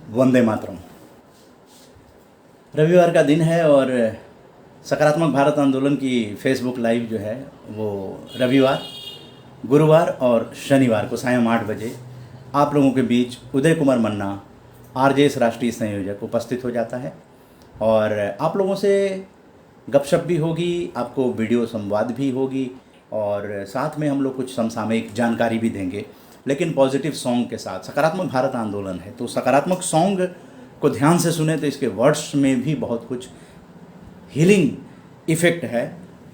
वंदे मातरम। रविवार का दिन है और सकारात्मक भारत आंदोलन की फेसबुक लाइव जो है वो रविवार, गुरुवार और शनिवार को सायं 8 बजे आप लोगों के बीच उदय कुमार मन्ना, आरजेएस राष्ट्रीय संयोजक, उपस्थित हो जाता है और आप लोगों से गपशप भी होगी, आपको वीडियो संवाद भी होगी और साथ में हम लोग कुछ समसामयिक जानकारी भी देंगे, लेकिन पॉजिटिव सॉन्ग के साथ। सकारात्मक भारत आंदोलन है तो सकारात्मक सॉन्ग को ध्यान से सुने तो इसके वर्ड्स में भी बहुत कुछ हीलिंग इफेक्ट है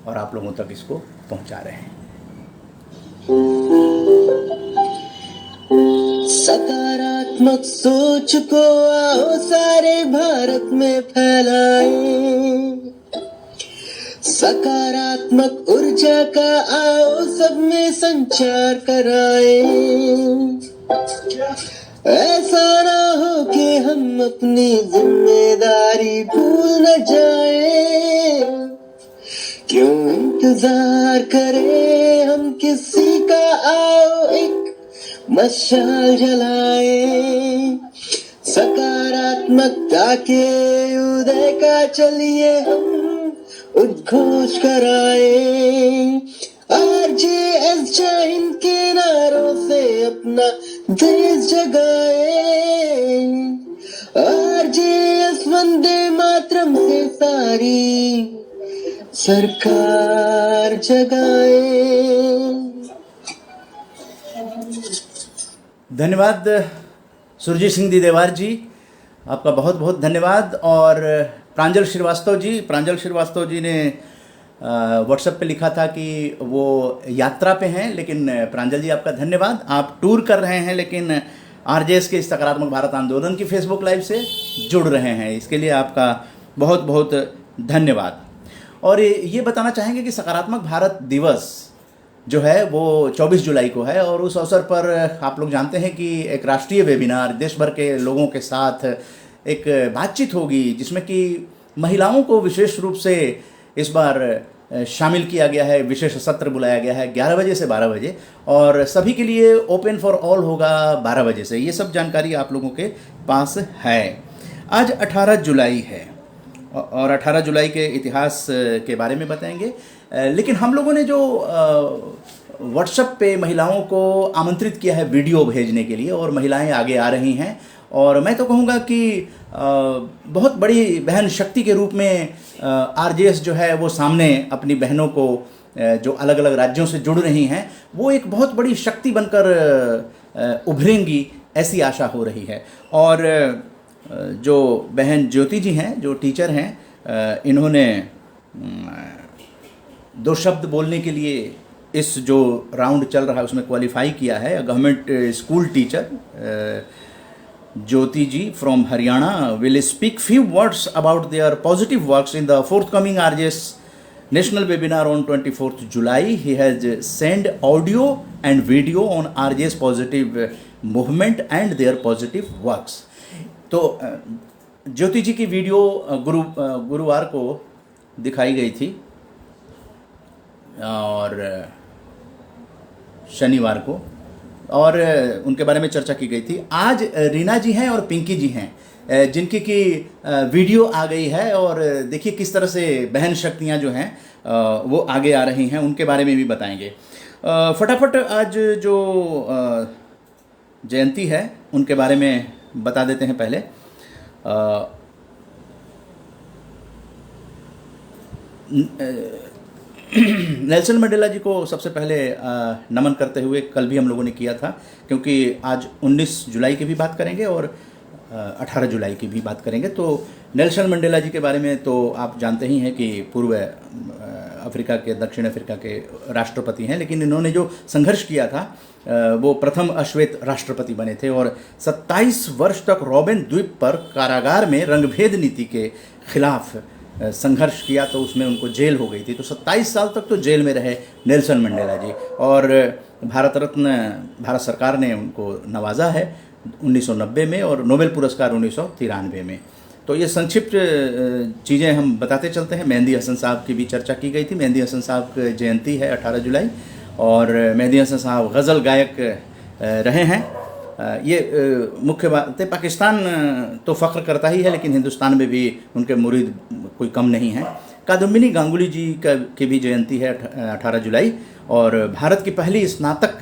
और आप लोगों तक इसको पहुंचा रहे हैं। सकारात्मक सोच को आओ सारे भारत में फैलाएं, सकारात्मक ऊर्जा का आओ सब में संचार कराएं। ऐसा ना हो कि हम अपनी जिम्मेदारी भूल न जाएं, क्यों इंतजार करें हम किसी का, आओ एक मशाल जलाएं। सकारात्मकता के उदय का चलिए हम उद्घोष कराएं। आरजेएस जय हिंद के नारों से अपना देश जगाएं। आरजेएस वंदे मातरम से सारी सरकार जगाएं। धन्यवाद सुरजीत सिंह देवार जी, आपका बहुत बहुत धन्यवाद। और प्रांजल श्रीवास्तव जी ने व्हाट्सएप पे लिखा था कि वो यात्रा पे हैं, लेकिन प्रांजल जी आपका धन्यवाद, आप टूर कर रहे हैं लेकिन आरजेएस के इस सकारात्मक भारत आंदोलन की फेसबुक लाइव से जुड़ रहे हैं, इसके लिए आपका बहुत बहुत धन्यवाद। और ये बताना चाहेंगे कि सकारात्मक भारत दिवस जो है वो 24 जुलाई को है और उस अवसर पर आप लोग जानते हैं कि एक राष्ट्रीय वेबिनार देश भर के लोगों के साथ एक बातचीत होगी, जिसमें कि महिलाओं को विशेष रूप से इस बार शामिल किया गया है। विशेष सत्र बुलाया गया है 11 बजे से 12 बजे और सभी के लिए ओपन फॉर ऑल होगा 12 बजे से। ये सब जानकारी आप लोगों के पास है। आज 18 जुलाई है और 18 जुलाई के इतिहास के बारे में बताएंगे, लेकिन हम लोगों ने जो व्हाट्सएप पे महिलाओं को आमंत्रित किया है वीडियो भेजने के लिए और महिलाएं आगे आ रही हैं और मैं तो कहूँगा कि बहुत बड़ी बहन शक्ति के रूप में आरजेएस जो है वो सामने अपनी बहनों को जो अलग अलग राज्यों से जुड़ रही हैं वो एक बहुत बड़ी शक्ति बनकर उभरेंगी, ऐसी आशा हो रही है। और जो बहन ज्योति जी हैं, जो टीचर हैं, इन्होंने 2 शब्द बोलने के लिए इस जो राउंड चल रहा है उसमें क्वालिफाई किया है। Government school teacher Jyoti ji from Haryana will speak few words about their positive works in the forthcoming RJS national webinar on 24th July. He has sent audio and video on RJS positive movement and their positive works. तो ज्योति जी की video गुरुवार को दिखाई गई थी और शनिवार को, और उनके बारे में चर्चा की गई थी। आज रीना जी हैं और पिंकी जी हैं जिनकी की वीडियो आ गई है और देखिए किस तरह से बहन शक्तियां जो हैं वो आगे आ रही हैं, उनके बारे में भी बताएंगे। फटाफट आज जो जयंती है उनके बारे में बता देते हैं। पहले नेल्सन मंडेला जी को सबसे पहले नमन करते हुए कल भी हम लोगों ने किया था, क्योंकि आज 19 जुलाई की भी बात करेंगे और 18 जुलाई की भी बात करेंगे। तो नेल्सन मंडेला जी के बारे में तो आप जानते ही हैं कि पूर्व दक्षिण अफ्रीका के राष्ट्रपति हैं, लेकिन इन्होंने जो संघर्ष किया था वो प्रथम अश्वेत राष्ट्रपति बने थे और 27 वर्ष तक रॉबिन द्वीप पर कारागार में रंगभेद नीति के खिलाफ संघर्ष किया, तो उसमें उनको जेल हो गई थी। तो 27 साल तक तो जेल में रहे नेल्सन मंडेला जी और भारत रत्न भारत सरकार ने उनको नवाजा है 1990 में और नोबेल पुरस्कार 1993 में। तो ये संक्षिप्त चीज़ें हम बताते चलते हैं। मेहंदी हसन साहब की भी चर्चा की गई थी। मेहंदी हसन साहब की जयंती है 18 जुलाई और मेहंदी हसन साहब गज़ल गायक रहे हैं ये मुख्य बात है। पाकिस्तान तो फ़ख्र करता ही है, लेकिन हिंदुस्तान में भी उनके मुरीद कोई कम नहीं हैं। कादम्बिनी गांगुली जी की भी जयंती है 18 जुलाई, और भारत की पहली स्नातक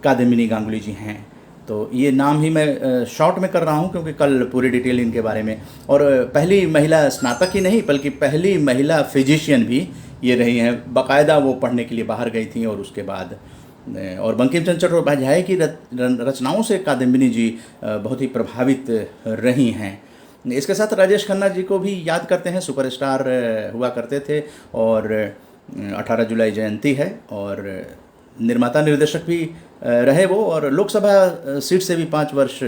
कादम्बिनी गांगुली जी हैं। तो ये नाम ही मैं शॉर्ट में कर रहा हूँ क्योंकि कल पूरी डिटेल इनके बारे में। और पहली महिला स्नातक ही नहीं बल्कि पहली महिला फिजिशियन भी ये रही हैं। बाकायदा वो पढ़ने के लिए बाहर गई थी, और उसके बाद और बंकिम चंद्र चट्टोपाध्याय की रचनाओं से कादम्बिनी जी बहुत ही प्रभावित रही हैं। इसके साथ राजेश खन्ना जी को भी याद करते हैं, सुपरस्टार हुआ करते थे, और 18 जुलाई जयंती है। और निर्माता निर्देशक भी रहे वो, और लोकसभा सीट से भी 5 वर्ष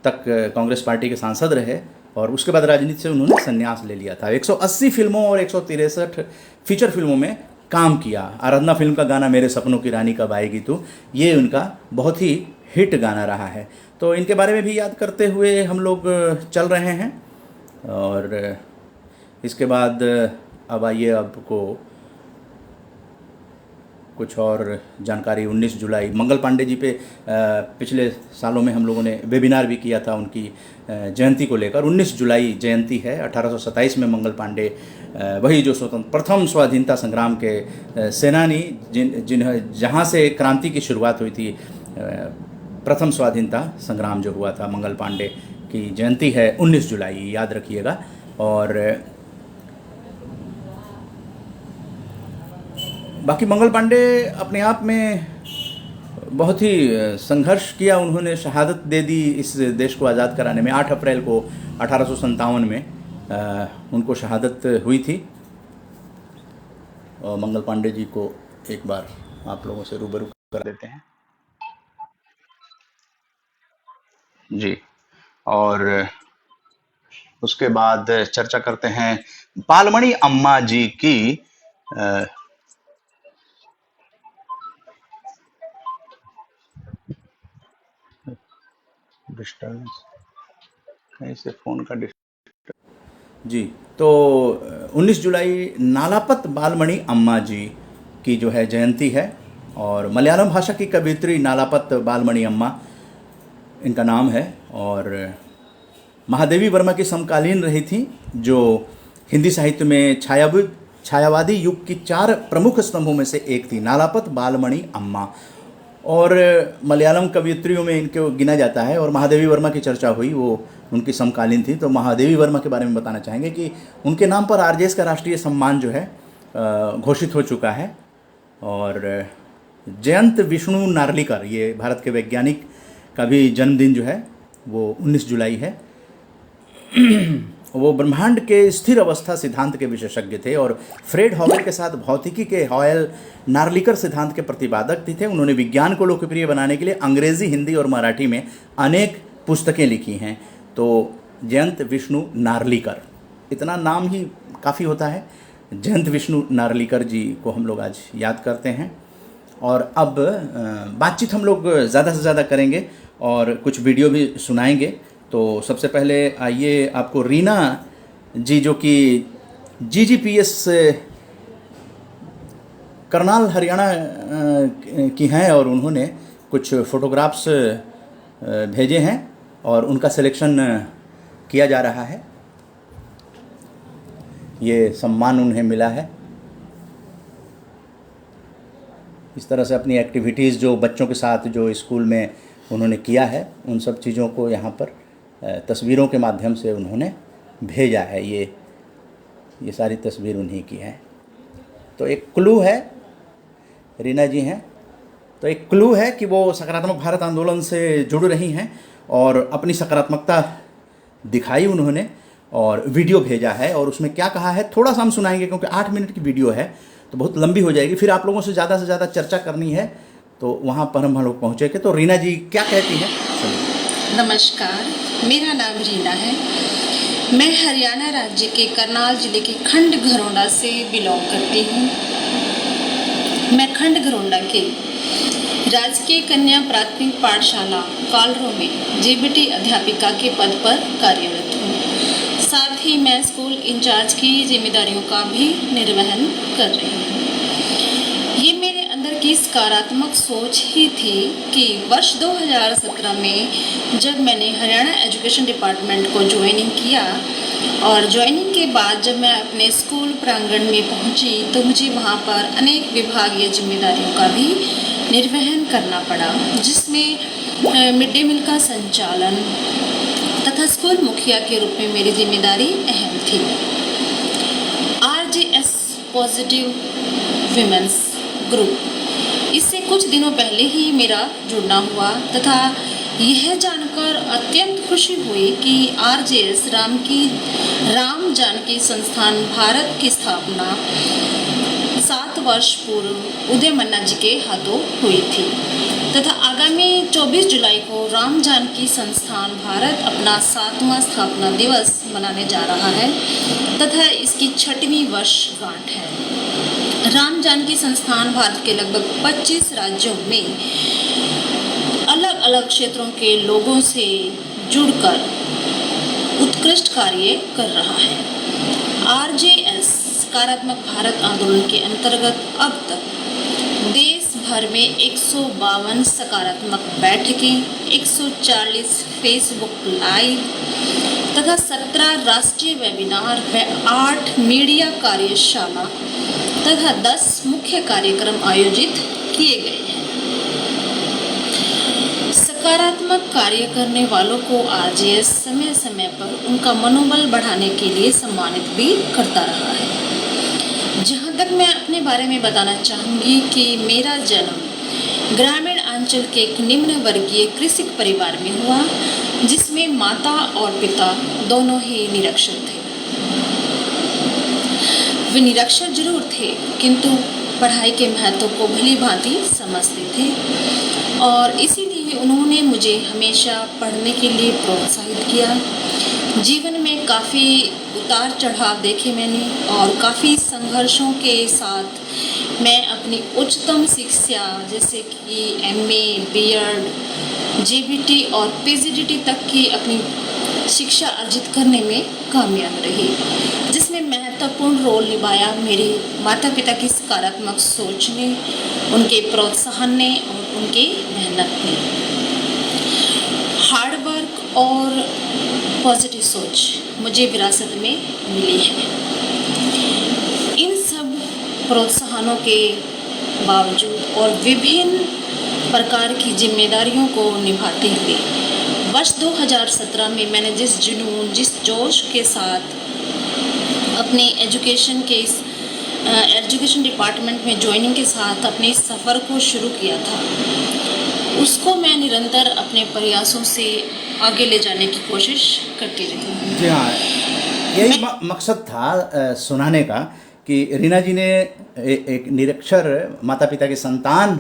तक कांग्रेस पार्टी के सांसद रहे, और उसके बाद राजनीति से उन्होंने संन्यास ले लिया था। 180 फिल्मों और 163 फीचर फिल्मों में काम किया। आराधना फिल्म का गाना मेरे सपनों की रानी कब आएगी तू, ये उनका बहुत ही हिट गाना रहा है। तो इनके बारे में भी याद करते हुए हम लोग चल रहे हैं। और इसके बाद अब आइए आपको कुछ और जानकारी। 19 जुलाई मंगल पांडे जी पे पिछले सालों में हम लोगों ने वेबिनार भी किया था उनकी जयंती को लेकर। 19 जुलाई जयंती है। 1827 में मंगल पांडे, वही जो प्रथम स्वाधीनता संग्राम के सेनानी, जहाँ से क्रांति की शुरुआत हुई थी, प्रथम स्वाधीनता संग्राम जो हुआ था, मंगल पांडे की जयंती है 19 जुलाई, याद रखिएगा। और बाकी मंगल पांडे अपने आप में बहुत ही संघर्ष किया। उन्होंने शहादत दे दी इस देश को आज़ाद कराने में। 8 अप्रैल को 1857 में उनको शहादत हुई थी। और मंगल पांडे जी को एक बार आप लोगों से रूबरू कर देते हैं जी। और उसके बाद चर्चा करते हैं बालमणि अम्मा जी की। डिस्टर्बेंस कहीं से फ़ोन का जी। तो 19 जुलाई नालापत बालमणि अम्मा जी की जो है जयंती है। और मलयालम भाषा की कवियत्री नालापत बालमणि अम्मा इनका नाम है, और महादेवी वर्मा की समकालीन रही थी, जो हिंदी साहित्य में छायावादी युग की 4 प्रमुख स्तंभों में से एक थी, नालापत बालमणि अम्मा। और मलयालम कवियत्रियों में इनको गिना जाता है। और महादेवी वर्मा की चर्चा हुई, वो उनकी समकालीन थी। तो महादेवी वर्मा के बारे में बताना चाहेंगे कि उनके नाम पर आरजेएस का राष्ट्रीय सम्मान जो है घोषित हो चुका है। और जयंत विष्णु नार्लिकर, ये भारत के वैज्ञानिक का भी जन्मदिन जो है वो 19 जुलाई है। वो ब्रह्मांड के स्थिर अवस्था सिद्धांत के विशेषज्ञ थे, और फ्रेड हॉवेल के साथ भौतिकी के हॉयल नार्लिकर सिद्धांत के प्रतिपादक भी थे। उन्होंने विज्ञान को लोकप्रिय बनाने के लिए अंग्रेजी, हिंदी और मराठी में अनेक पुस्तकें लिखी हैं। तो जयंत विष्णु नार्लिकर, इतना नाम ही काफ़ी होता है। जयंत विष्णु नार्लिकर जी को हम लोग आज याद करते हैं। और अब बातचीत हम लोग ज़्यादा से ज़्यादा करेंगे और कुछ वीडियो भी सुनाएंगे। तो सबसे पहले आइए आपको रीना जी, जो कि GGPS करनाल हरियाणा की हैं, और उन्होंने कुछ फ़ोटोग्राफ्स भेजे हैं और उनका सिलेक्शन किया जा रहा है। ये सम्मान उन्हें मिला है। इस तरह से अपनी एक्टिविटीज़ जो बच्चों के साथ जो स्कूल में उन्होंने किया है, उन सब चीज़ों को यहाँ पर तस्वीरों के माध्यम से उन्होंने भेजा है। ये सारी तस्वीर उन्हीं की है। तो एक क्लू है, रीना जी हैं, तो एक क्लू है कि वो सकारात्मक भारत आंदोलन से जुड़ रही हैं और अपनी सकारात्मकता दिखाई उन्होंने, और वीडियो भेजा है। और उसमें क्या कहा है थोड़ा सा हम सुनाएंगे, क्योंकि 8 मिनट की वीडियो है तो बहुत लंबी हो जाएगी। फिर आप लोगों से ज़्यादा चर्चा करनी है, तो वहाँ पर हम लोग पहुँचेंगे। तो रीना जी क्या कहती हैं? नमस्कार, मेरा नाम रीना है। मैं हरियाणा राज्य के करनाल जिले के खंड घरोंडा से बिलोंग करती हूँ। मैं खंड घरोंडा के राजकीय कन्या प्राथमिक पाठशाला कालरो में जेबीटी अध्यापिका के पद पर कार्यरत हूँ। साथ ही मैं स्कूल इंचार्ज की जिम्मेदारियों का भी निर्वहन कर रही हूँ। ये मेरे अंदर की सकारात्मक सोच ही थी कि वर्ष 2017 में जब मैंने हरियाणा एजुकेशन डिपार्टमेंट को ज्वाइनिंग किया और ज्वाइनिंग के बाद जब मैं अपने स्कूल प्रांगण में पहुंची तो मुझे वहां पर अनेक विभागीय जिम्मेदारियों का भी निर्वहन करना पड़ा, जिसमें मिड डे मील का संचालन तथा स्कूल मुखिया के रूप में मेरी जिम्मेदारी अहम थी। RJS पॉजिटिव विमेंस ग्रुप, इससे कुछ दिनों पहले ही मेरा जुड़ना हुआ तथा यह जानकर अत्यंत खुशी हुई कि RJS राम जानकी संस्थान भारत की स्थापना 7 वर्ष पूर्व उदय मन्ना जी के हाथों हुई थी तथा आगामी 24 जुलाई को राम जानकी संस्थान भारत अपना 7वां स्थापना दिवस मनाने जा रहा है तथा इसकी 6वीं वर्षगांठ है। राम जानकी संस्थान भारत के लगभग 25 राज्यों में अलग अलग क्षेत्रों के लोगों से जुड़कर उत्कृष्ट कार्य कर रहा है। RJS सकारात्मक भारत आंदोलन के अंतर्गत अब तक देश भर में 152 सकारात्मक बैठकें, 140 फेसबुक लाइव तथा 17 राष्ट्रीय वेबिनार व 8 मीडिया कार्यशाला तथा 10 मुख्य कार्यक्रम आयोजित किए गए हैं। सकारात्मक कार्य करने वालों को RJS समय समय पर उनका मनोबल बढ़ाने के लिए सम्मानित भी करता रहा है। जहाँ तक मैं अपने बारे में बताना चाहूँगी कि मेरा जन्म ग्रामीण अंचल के एक निम्न वर्गीय कृषक परिवार में हुआ, जिसमें माता और पिता दोनों ही निरक्षर थे। वे निरक्षर जरूर थे किंतु पढ़ाई के महत्व को भली भांति समझते थे और इसीलिए उन्होंने मुझे हमेशा पढ़ने के लिए प्रोत्साहित किया। जीवन में काफ़ी उतार चढ़ाव देखे मैंने और काफ़ी संघर्षों के साथ मैं अपनी उच्चतम शिक्षा जैसे कि MA, B.Ed, JBT और PGDT तक की अपनी शिक्षा अर्जित करने में कामयाब रही, जिसमें महत्वपूर्ण रोल निभाया मेरे माता पिता की सकारात्मक सोच ने, उनके प्रोत्साहन ने और उनकी मेहनत ने। हार्ड वर्क और पॉजिटिव सोच मुझे विरासत में मिली है। इन सब प्रोत्साहनों के बावजूद और विभिन्न प्रकार की जिम्मेदारियों को निभाते हुए वर्ष 2017 में मैंने जिस जुनून, जिस जोश के साथ अपने एजुकेशन डिपार्टमेंट में ज्वाइनिंग के साथ अपने सफ़र को शुरू किया था, उसको मैं निरंतर अपने प्रयासों से आगे ले जाने की कोशिश करती रही। जी हाँ, यही मकसद था सुनाने का कि रीना जी ने एक निरक्षर माता पिता के संतान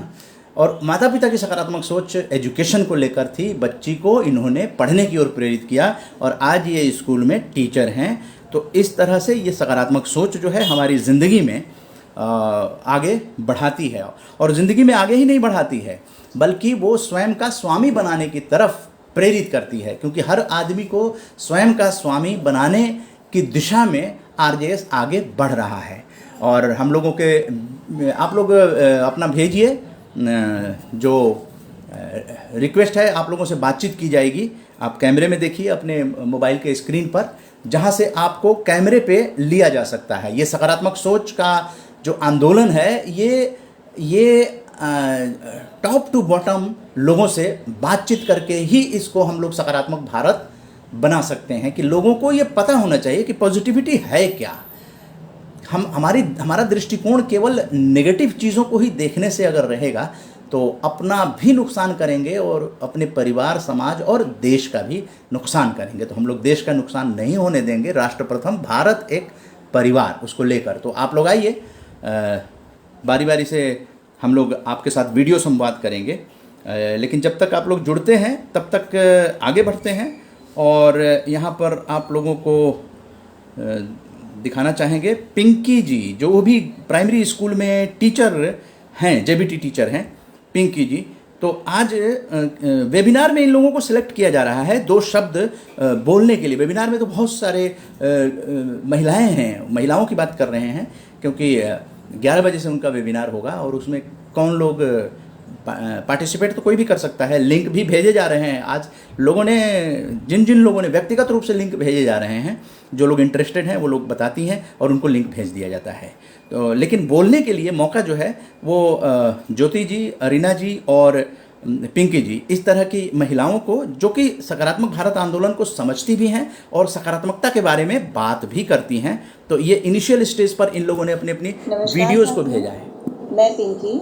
और माता पिता की सकारात्मक सोच एजुकेशन को लेकर थी। बच्ची को इन्होंने पढ़ने की ओर प्रेरित किया और आज ये स्कूल में टीचर हैं। तो इस तरह से ये सकारात्मक सोच जो है हमारी ज़िंदगी में आगे बढ़ाती है और ज़िंदगी में आगे ही नहीं बढ़ाती है बल्कि वो स्वयं का स्वामी बनाने की तरफ प्रेरित करती है, क्योंकि हर आदमी को स्वयं का स्वामी बनाने की दिशा में RJS आगे बढ़ रहा है। और हम लोगों के आप लोग अपना भेजिए, जो रिक्वेस्ट है आप लोगों से बातचीत की जाएगी। आप कैमरे में देखिए अपने मोबाइल के स्क्रीन पर, जहां से आपको कैमरे पे लिया जा सकता है। ये सकारात्मक सोच का जो आंदोलन है ये टॉप टू बॉटम लोगों से बातचीत करके ही इसको हम लोग सकारात्मक भारत बना सकते हैं कि लोगों को ये पता होना चाहिए कि पॉजिटिविटी है क्या। हमारा दृष्टिकोण केवल नेगेटिव चीज़ों को ही देखने से अगर रहेगा तो अपना भी नुकसान करेंगे और अपने परिवार, समाज और देश का भी नुकसान करेंगे। तो हम लोग देश का नुकसान नहीं होने देंगे। राष्ट्र प्रथम, भारत एक परिवार, उसको लेकर तो आप लोग आइए, बारी बारी से हम लोग आपके साथ वीडियो संवाद करेंगे। लेकिन जब तक आप लोग जुड़ते हैं तब तक आगे बढ़ते हैं। और यहाँ पर आप लोगों को दिखाना चाहेंगे पिंकी जी, जो भी प्राइमरी स्कूल में टीचर हैं, JBT टीचर हैं, पिंकी जी। तो आज वेबिनार में इन लोगों को सिलेक्ट किया जा रहा है 2 शब्द बोलने के लिए। वेबिनार में तो बहुत सारे महिलाएं हैं, महिलाओं की बात कर रहे हैं, क्योंकि 11 बजे से उनका वेबिनार होगा और उसमें कौन लोग पार्टिसिपेट तो कोई भी कर सकता है, लिंक भी भेजे जा रहे हैं। आज लोगों ने जिन जिन लोगों ने व्यक्तिगत रूप से लिंक भेजे जा रहे हैं, जो लोग इंटरेस्टेड हैं वो लोग बताती हैं और उनको लिंक भेज दिया जाता है। तो लेकिन बोलने के लिए मौका जो है वो ज्योति जी, अरीना जी और पिंकी जी, इस तरह की महिलाओं को जो कि सकारात्मक भारत आंदोलन को समझती भी हैं और सकारात्मकता के बारे में बात भी करती हैं, तो ये इनिशियल स्टेज पर इन लोगों ने अपनी अपनी वीडियोज़ को भेजा है। मैं पिंकी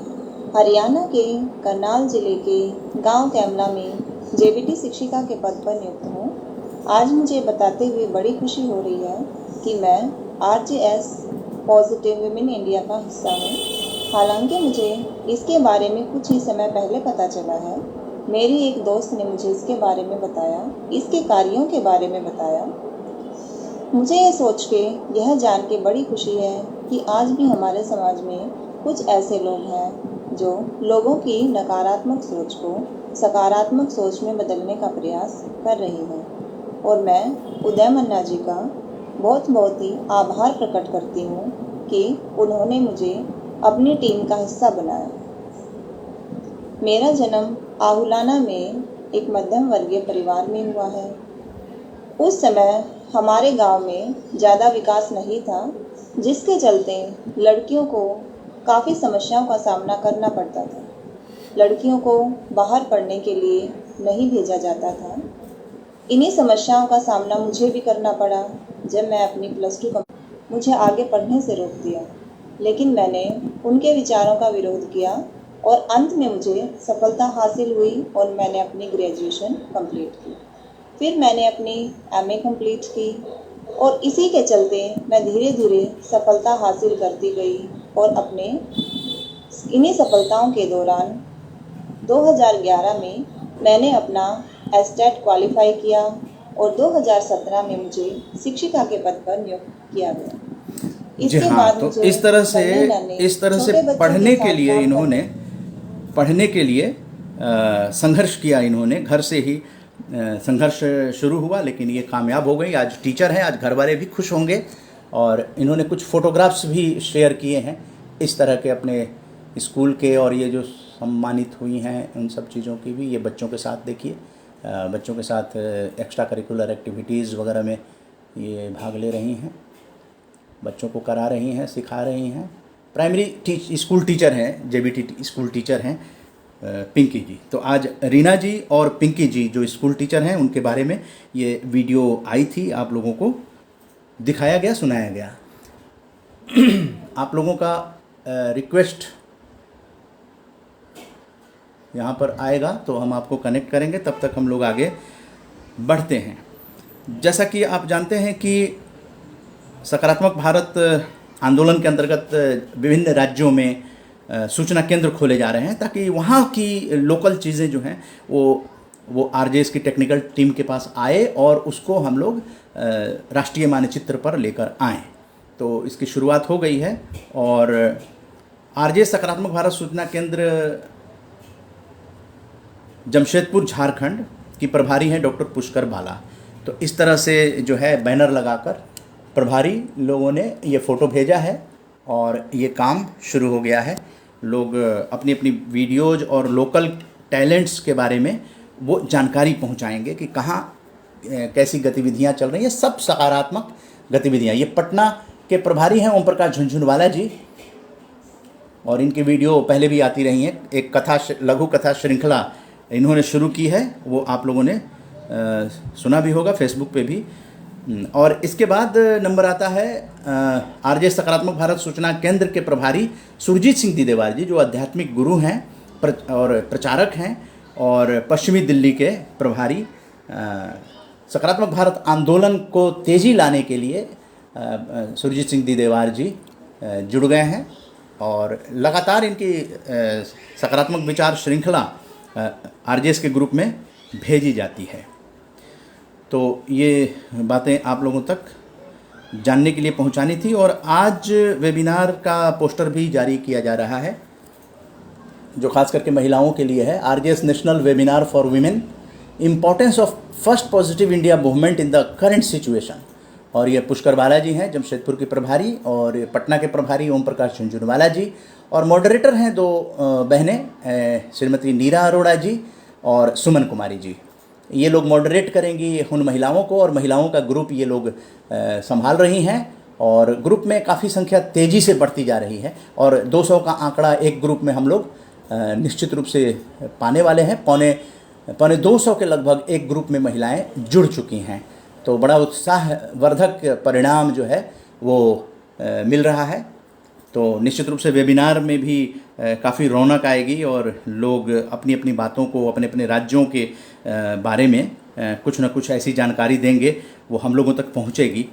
हरियाणा के करनाल जिले के गांव कैमला में जेबीटी शिक्षिका के पद पर नियुक्त हूँ। आज मुझे बताते हुए बड़ी खुशी हो रही है कि मैं RJS पॉजिटिव विमेन इंडिया का हिस्सा हूँ। हालांकि मुझे इसके बारे में कुछ ही समय पहले पता चला है। मेरी एक दोस्त ने मुझे इसके बारे में बताया, इसके कार्यों के बारे में बताया। मुझे ये सोच के, यह जान के बड़ी खुशी है कि आज भी हमारे समाज में कुछ ऐसे लोग हैं जो लोगों की नकारात्मक सोच को सकारात्मक सोच में बदलने का प्रयास कर रही हैं। और मैं उदय मन्ना जी का बहुत ही आभार प्रकट करती हूँ कि उन्होंने मुझे अपनी टीम का हिस्सा बनाया। मेरा जन्म आहुलाना में एक मध्यम वर्गीय परिवार में हुआ है। उस समय हमारे गांव में ज़्यादा विकास नहीं था, जिसके चलते लड़कियों को काफ़ी समस्याओं का सामना करना पड़ता था। लड़कियों को बाहर पढ़ने के लिए नहीं भेजा जाता था। इन्हीं समस्याओं का सामना मुझे भी करना पड़ा जब मैं अपनी +2 मुझे आगे पढ़ने से रोक दिया, लेकिन मैंने उनके विचारों का विरोध किया और अंत में मुझे सफलता हासिल हुई और मैंने अपनी ग्रेजुएशन कंप्लीट की। फिर मैंने अपनी MA कंप्लीट की और इसी के चलते मैं धीरे धीरे सफलता हासिल करती गई और अपने इन्हीं सफलताओं के दौरान 2011 में मैंने अपना एस्टेट क्वालिफाई किया और 2017 में मुझे शिक्षिका के पद पर नियुक्त किया गया। जी हाँ, तो इस तरह से पढ़ने के लिए इन्होंने संघर्ष किया। इन्होंने घर से ही संघर्ष शुरू हुआ, लेकिन ये कामयाब हो गई। आज टीचर हैं, आज घर वाले भी खुश होंगे। और इन्होंने कुछ फोटोग्राफ्स भी शेयर किए हैं इस तरह के अपने स्कूल के, और ये जो सम्मानित हुई हैं उन सब चीज़ों की भी। ये बच्चों के साथ देखिए, बच्चों के साथ एक्स्ट्रा करिकुलर एक्टिविटीज़ वगैरह में ये भाग ले रही हैं, बच्चों को करा रही हैं, सिखा रही हैं। प्राइमरी स्कूल टीचर हैं, जेबीटी स्कूल टीचर हैं पिंकी जी। तो आज रीना जी और पिंकी जी जो स्कूल टीचर हैं उनके बारे में ये वीडियो आई थी, आप लोगों को दिखाया गया, सुनाया गया। आप लोगों का रिक्वेस्ट यहाँ पर आएगा तो हम आपको कनेक्ट करेंगे, तब तक हम लोग आगे बढ़ते हैं। जैसा कि आप जानते हैं कि सकारात्मक भारत आंदोलन के अंतर्गत विभिन्न राज्यों में सूचना केंद्र खोले जा रहे हैं, ताकि वहाँ की लोकल चीज़ें जो हैं वो RJS की टेक्निकल टीम के पास आए और उसको हम लोग राष्ट्रीय मानचित्र पर लेकर आएँ। तो इसकी शुरुआत हो गई है और RJS सकारात्मक भारत सूचना केंद्र जमशेदपुर झारखंड की प्रभारी हैं डॉक्टर पुष्कर बाला। तो इस तरह से जो है बैनर लगाकर प्रभारी लोगों ने ये फ़ोटो भेजा है और ये काम शुरू हो गया है। लोग अपनी अपनी वीडियोज़ और लोकल टैलेंट्स के बारे में वो जानकारी पहुंचाएंगे कि कहाँ कैसी गतिविधियां चल रही हैं, सब सकारात्मक गतिविधियां। ये पटना के प्रभारी हैं ओम प्रकाश झुनझुनवाला जी, और इनकी वीडियो पहले भी आती रही हैं। एक लघु कथा श्रृंखला इन्होंने शुरू की है, वो आप लोगों ने सुना भी होगा फेसबुक पे भी। और इसके बाद नंबर आता है RJS सकारात्मक भारत सूचना केंद्र के प्रभारी सुरजीत सिंह दीदेवार जी, जो आध्यात्मिक गुरु हैं और प्रचारक हैं और पश्चिमी दिल्ली के प्रभारी। सकारात्मक भारत आंदोलन को तेज़ी लाने के लिए सुरजीत सिंह दीदेवार जी जुड़ गए हैं और लगातार इनकी सकारात्मक विचार श्रृंखला RJS के ग्रुप में भेजी जाती है। तो ये बातें आप लोगों तक जानने के लिए पहुंचानी थी। और आज वेबिनार का पोस्टर भी जारी किया जा रहा है, जो खास करके महिलाओं के लिए है। RJS national webinar for women, importance of first positive India movement in the current situation. और ये पुष्कर बालाजी हैं जमशेदपुर के प्रभारी, और ये पटना के प्रभारी ओम प्रकाश झुंझुनवाला जी, और मॉडरेटर हैं दो बहनें, श्रीमती नीरा अरोड़ा जी और सुमन कुमारी जी। ये लोग मॉडरेट करेंगी उन महिलाओं को, और महिलाओं का ग्रुप ये लोग संभाल रही हैं, और ग्रुप में काफ़ी संख्या तेज़ी से बढ़ती जा रही है, और 200 का आंकड़ा एक ग्रुप में हम लोग निश्चित रूप से पाने वाले हैं। पौने 200 के लगभग एक ग्रुप में महिलाएं जुड़ चुकी हैं, तो बड़ा उत्साहवर्धक परिणाम जो है वो मिल रहा है। तो निश्चित रूप से वेबिनार में भी काफ़ी रौनक आएगी, और लोग अपनी अपनी बातों को, अपने अपने राज्यों के बारे में कुछ ना कुछ ऐसी जानकारी देंगे, वो हम लोगों तक पहुंचेगी।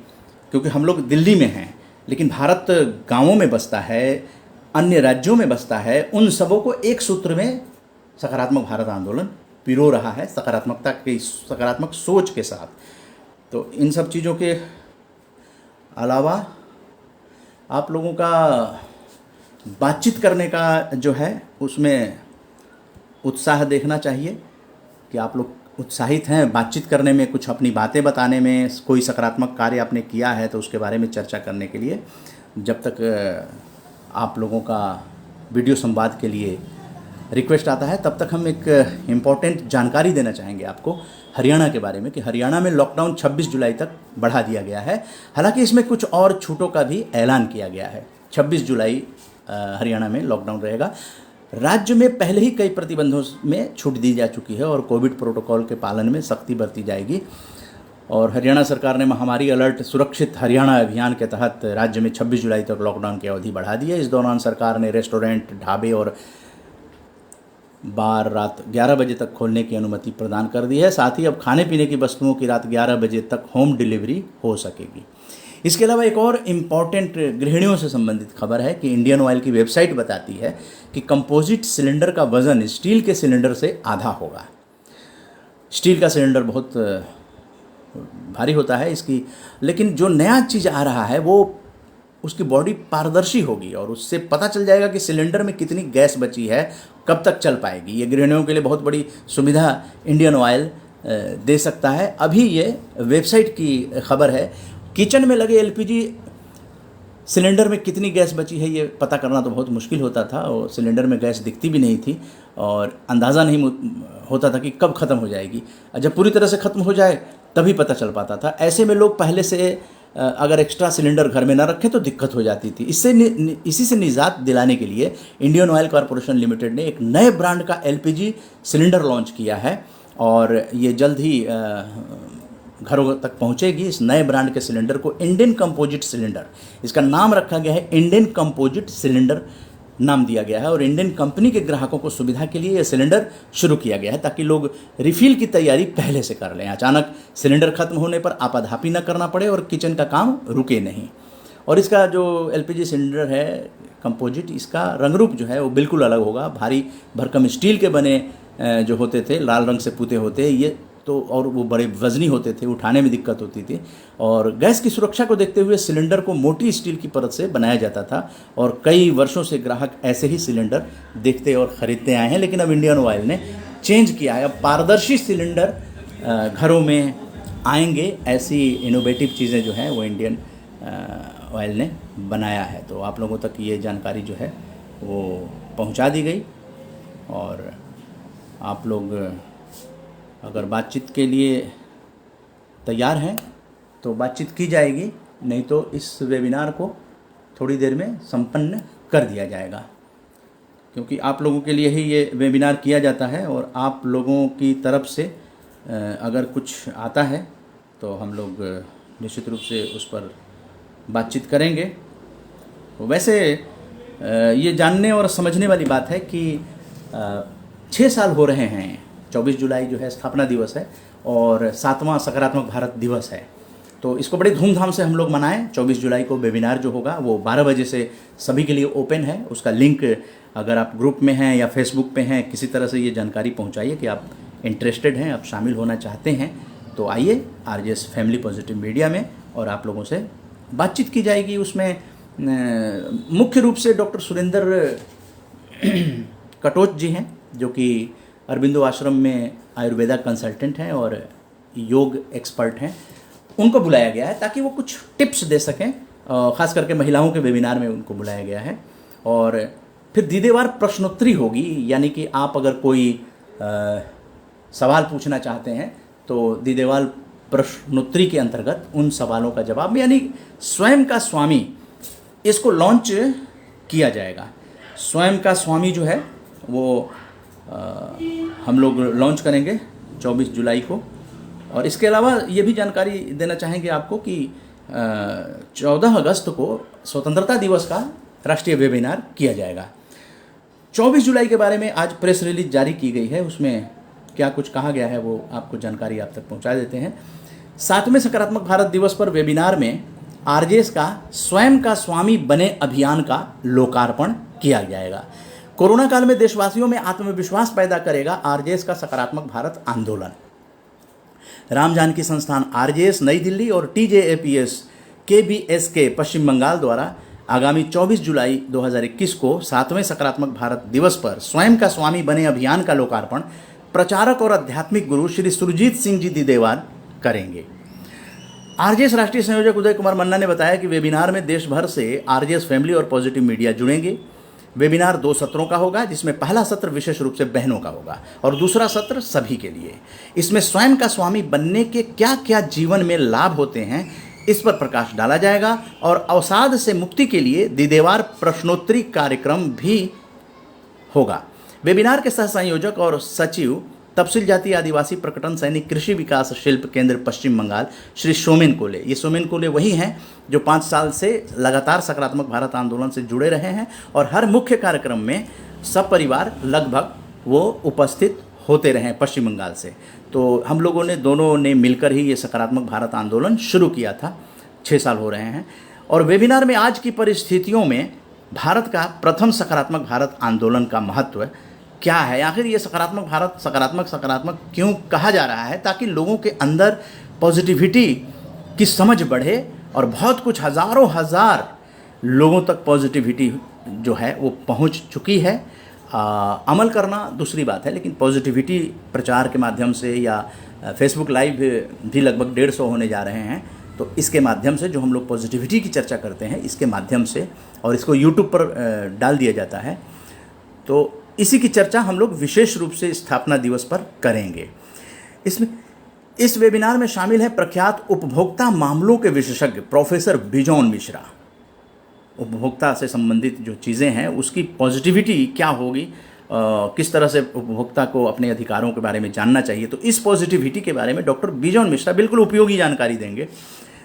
क्योंकि हम लोग दिल्ली में हैं, लेकिन भारत गांवों में बसता है, अन्य राज्यों में बसता है। उन सबों को एक सूत्र में सकारात्मक भारत आंदोलन पिरो रहा है, सकारात्मक सोच के साथ। तो इन सब चीज़ों के अलावा आप लोगों का बातचीत करने का जो है उसमें उत्साह देखना चाहिए कि आप लोग उत्साहित हैं बातचीत करने में, कुछ अपनी बातें बताने में, कोई सकारात्मक कार्य आपने किया है तो उसके बारे में चर्चा करने के लिए। जब तक आप लोगों का वीडियो संवाद के लिए रिक्वेस्ट आता है, तब तक हम एक इम्पॉर्टेंट जानकारी देना चाहेंगे आपको हरियाणा के बारे में, कि हरियाणा में लॉकडाउन 26 जुलाई तक बढ़ा दिया गया है। हालांकि इसमें कुछ और छूटों का भी ऐलान किया गया है। 26 जुलाई हरियाणा में लॉकडाउन रहेगा। राज्य में पहले ही कई प्रतिबंधों में छूट दी जा चुकी है, और कोविड प्रोटोकॉल के पालन में सख्ती बरती जाएगी। और हरियाणा सरकार ने महामारी अलर्ट सुरक्षित हरियाणा अभियान के तहत राज्य में 26 जुलाई तक लॉकडाउन की अवधि बढ़ा दी है। इस दौरान सरकार ने रेस्टोरेंट, ढाबे और बार रात 11 बजे तक खोलने की अनुमति प्रदान कर दी है। साथ ही अब खाने पीने की वस्तुओं की रात 11 बजे तक होम डिलीवरी हो सकेगी। इसके अलावा एक और इम्पॉर्टेंट गृहिणियों से संबंधित खबर है कि इंडियन ऑयल की वेबसाइट बताती है कि कंपोजिट सिलेंडर का वज़न स्टील के सिलेंडर से आधा होगा। स्टील का सिलेंडर बहुत भारी होता है इसकी, लेकिन जो नया चीज़ आ रहा है वो उसकी बॉडी पारदर्शी होगी, और उससे पता चल जाएगा कि सिलेंडर में कितनी गैस बची है, कब तक चल पाएगी। ये गृहिणियों के लिए बहुत बड़ी सुविधा इंडियन ऑयल दे सकता है। अभी ये वेबसाइट की खबर है। किचन में लगे एलपीजी सिलेंडर में कितनी गैस बची है ये पता करना तो बहुत मुश्किल होता था, और सिलेंडर में गैस दिखती भी नहीं थी, और अंदाज़ा नहीं होता था कि कब ख़त्म हो जाएगी। जब पूरी तरह से ख़त्म हो जाए तभी पता चल पाता था। ऐसे में लोग पहले से अगर एक्स्ट्रा सिलेंडर घर में ना रखें तो दिक्कत हो जाती थी। इसी से निजात दिलाने के लिए इंडियन ऑयल कॉरपोरेशन लिमिटेड ने एक नए ब्रांड का एलपीजी सिलेंडर लॉन्च किया है, और ये जल्द ही घरों तक पहुंचेगी। इस नए ब्रांड के सिलेंडर को इंडियन कंपोजिट सिलेंडर, इसका नाम रखा गया है इंडियन कंपोजिट सिलेंडर नाम दिया गया है, और इंडियन कंपनी के ग्राहकों को सुविधा के लिए यह सिलेंडर शुरू किया गया है ताकि लोग रिफिल की तैयारी पहले से कर लें। अचानक सिलेंडर खत्म होने पर आपाधापी न करना पड़े और किचन का काम रुके नहीं। और इसका जो एलपीजी सिलेंडर है कंपोजिट, इसका रंग रूप जो है वो बिल्कुल अलग होगा। भारी भरकम स्टील के बने जो होते थे, लाल रंग से पुते होते, ये तो और वो बड़े वजनी होते थे, उठाने में दिक्कत होती थी। और गैस की सुरक्षा को देखते हुए सिलेंडर को मोटी स्टील की परत से बनाया जाता था, और कई वर्षों से ग्राहक ऐसे ही सिलेंडर देखते और ख़रीदते आए हैं। लेकिन अब इंडियन ऑयल ने चेंज किया है, अब पारदर्शी सिलेंडर घरों में आएंगे। ऐसी इनोवेटिव चीज़ें जो हैं वो इंडियन ऑयल ने बनाया है। तो आप लोगों तक ये जानकारी जो है वो पहुंचा दी गई, और आप लोग अगर बातचीत के लिए तैयार हैं तो बातचीत की जाएगी, नहीं तो इस वेबिनार को थोड़ी देर में संपन्न कर दिया जाएगा, क्योंकि आप लोगों के लिए ही ये वेबिनार किया जाता है। और आप लोगों की तरफ से अगर कुछ आता है तो हम लोग निश्चित रूप से उस पर बातचीत करेंगे। वैसे ये जानने और समझने वाली बात है कि 6 साल हो रहे हैं। 24 जुलाई जो है स्थापना दिवस है, और 7वां सकारात्मक भारत दिवस है, तो इसको बड़ी धूमधाम से हम लोग मनाएं। 24 जुलाई को वेबिनार जो होगा वो 12 बजे से सभी के लिए ओपन है। उसका लिंक अगर आप ग्रुप में हैं या फेसबुक पे हैं, किसी तरह से ये जानकारी पहुंचाइए कि आप इंटरेस्टेड हैं, आप शामिल होना चाहते हैं, तो आइए आरजेएस फैमिली पॉजिटिव मीडिया में, और आप लोगों से बातचीत की जाएगी। उसमें मुख्य रूप से डॉक्टर सुरेंद्र कटोच जी हैं, जो कि अरबिंदो आश्रम में आयुर्वेदा कंसल्टेंट हैं और योग एक्सपर्ट हैं। उनको बुलाया गया है ताकि वो कुछ टिप्स दे सकें, खास करके महिलाओं के वेबिनार में उनको बुलाया गया है। और फिर दीदेवार प्रश्नोत्तरी होगी, यानी कि आप अगर कोई सवाल पूछना चाहते हैं तो दीदेवार प्रश्नोत्तरी के अंतर्गत उन सवालों का जवाब, यानी स्वयं का स्वामी इसको लॉन्च किया जाएगा। स्वयं का स्वामी जो है वो हम लोग लॉन्च करेंगे 24 जुलाई को। और इसके अलावा ये भी जानकारी देना चाहेंगे आपको कि 14 अगस्त को स्वतंत्रता दिवस का राष्ट्रीय वेबिनार किया जाएगा। 24 जुलाई के बारे में आज प्रेस रिलीज जारी की गई है, उसमें क्या कुछ कहा गया है वो आपको जानकारी आप तक पहुंचा देते हैं। 7वें सकारात्मक भारत दिवस पर वेबिनार में आरजेएस का स्वयं का स्वामी बने अभियान का लोकार्पण किया जाएगा। कोरोना काल में देशवासियों में आत्मविश्वास पैदा करेगा आरजेएस का सकारात्मक भारत आंदोलन। राम जानकी संस्थान आरजेएस नई दिल्ली और टीजेएपीएस केबीएसके पश्चिम बंगाल द्वारा आगामी 24 जुलाई 2021 को 7वें सकारात्मक भारत दिवस पर स्वयं का स्वामी बने अभियान का लोकार्पण प्रचारक और आध्यात्मिक गुरु श्री सुरजीत सिंह जी दीदेवार करेंगे। आरजेएस राष्ट्रीय संयोजक उदय कुमार मन्ना ने बताया कि वेबिनार में देश भर से आरजेएस फैमिली और पॉजिटिव मीडिया जुड़ेंगे। वेबिनार 2 सत्रों का होगा, जिसमें पहला सत्र विशेष रूप से बहनों का होगा और दूसरा सत्र सभी के लिए। इसमें स्वयं का स्वामी बनने के क्या क्या जीवन में लाभ होते हैं इस पर प्रकाश डाला जाएगा और अवसाद से मुक्ति के लिए दीदेवार प्रश्नोत्तरी कार्यक्रम भी होगा। वेबिनार के सह संयोजक और सचिव तपसील जाति आदिवासी प्रकटन सैनिक कृषि विकास शिल्प केंद्र पश्चिम बंगाल श्री सोमेन कोले, ये सोमेन कोले वही हैं जो 5 साल से लगातार सकारात्मक भारत आंदोलन से जुड़े रहे हैं और हर मुख्य कार्यक्रम में सब परिवार लगभग वो उपस्थित होते रहे हैं पश्चिम बंगाल से। तो हम लोगों ने दोनों ने मिलकर ही ये सकारात्मक भारत आंदोलन शुरू किया था, 6 साल हो रहे हैं। और वेबिनार में आज की परिस्थितियों में भारत का प्रथम सकारात्मक भारत आंदोलन का महत्व क्या है, आखिर ये सकारात्मक भारत सकारात्मक क्यों कहा जा रहा है, ताकि लोगों के अंदर पॉजिटिविटी की समझ बढ़े और बहुत कुछ हज़ारों हजार लोगों तक पॉजिटिविटी जो है वो पहुंच चुकी है। अमल करना दूसरी बात है, लेकिन पॉजिटिविटी प्रचार के माध्यम से या फेसबुक लाइव भी लगभग 150 होने जा रहे हैं, तो इसके माध्यम से जो हम लोग पॉजिटिविटी की चर्चा करते हैं इसके माध्यम से, और इसको यूट्यूब पर डाल दिया जाता है, तो इसी की चर्चा हम लोग विशेष रूप से स्थापना दिवस पर करेंगे। इस वेबिनार में शामिल है प्रख्यात उपभोक्ता मामलों के विशेषज्ञ प्रोफेसर बिजॉन मिश्रा। उपभोक्ता से संबंधित जो चीज़ें हैं उसकी पॉजिटिविटी क्या होगी, किस तरह से उपभोक्ता को अपने अधिकारों के बारे में जानना चाहिए, तो इस पॉजिटिविटी के बारे में डॉक्टर बिजॉन मिश्रा बिल्कुल उपयोगी जानकारी देंगे।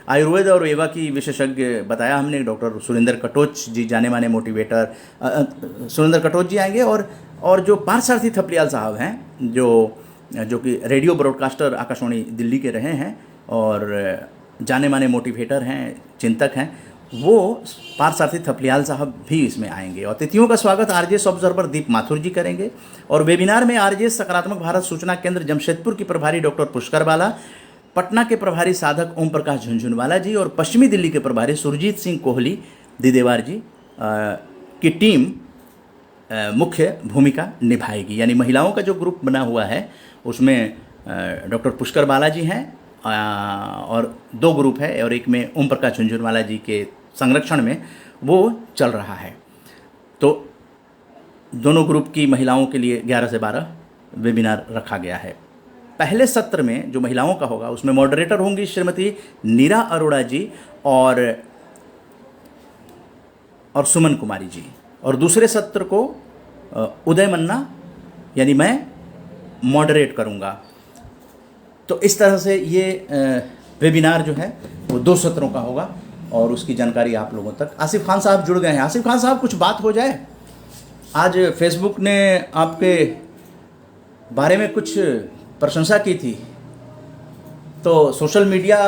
आयुर्वेद और योगा की विशेषज्ञ बताया हमने डॉक्टर सुरेंद्र कटोच जी, जाने माने मोटिवेटर सुरेंद्र कटोच जी आएंगे। और जो पार्थसारथी थपलियाल साहब हैं जो कि रेडियो ब्रॉडकास्टर आकाशवाणी दिल्ली के रहे हैं और जाने माने मोटिवेटर हैं, चिंतक हैं, वो पार्थसारथी थपलियाल साहब भी इसमें आएंगे। और अतिथियों का स्वागत आरजेएस ऑब्जर्वर दीप माथुर जी करेंगे। और वेबिनार में आरजेएस सकारात्मक भारत सूचना केंद्र जमशेदपुर की प्रभारी डॉक्टर पुष्कर बाला, पटना के प्रभारी साधक ओम प्रकाश झुंझुनवाला जी और पश्चिमी दिल्ली के प्रभारी सुरजीत सिंह कोहली दीदेवार जी की टीम मुख्य भूमिका निभाएगी। यानी महिलाओं का जो ग्रुप बना हुआ है उसमें डॉक्टर पुष्कर बाला जी हैं और 2 ग्रुप है, और एक में ओम प्रकाश झुंझुनवाला जी के संरक्षण में वो चल रहा है। तो दोनों ग्रुप की महिलाओं के लिए 11 से 12 वेबिनार रखा गया है। पहले सत्र में जो महिलाओं का होगा उसमें मॉडरेटर होंगी श्रीमती नीरा अरोड़ा जी और सुमन कुमारी जी, और दूसरे सत्र को उदय मन्ना यानी मैं मॉडरेट करूंगा। तो इस तरह से ये वेबिनार जो है वो 2 सत्रों का होगा और उसकी जानकारी आप लोगों तक। आसिफ खान साहब जुड़ गए हैं। आसिफ खान साहब, कुछ बात हो जाए। आज फेसबुक ने आपके बारे में कुछ प्रशंसा की थी, तो सोशल मीडिया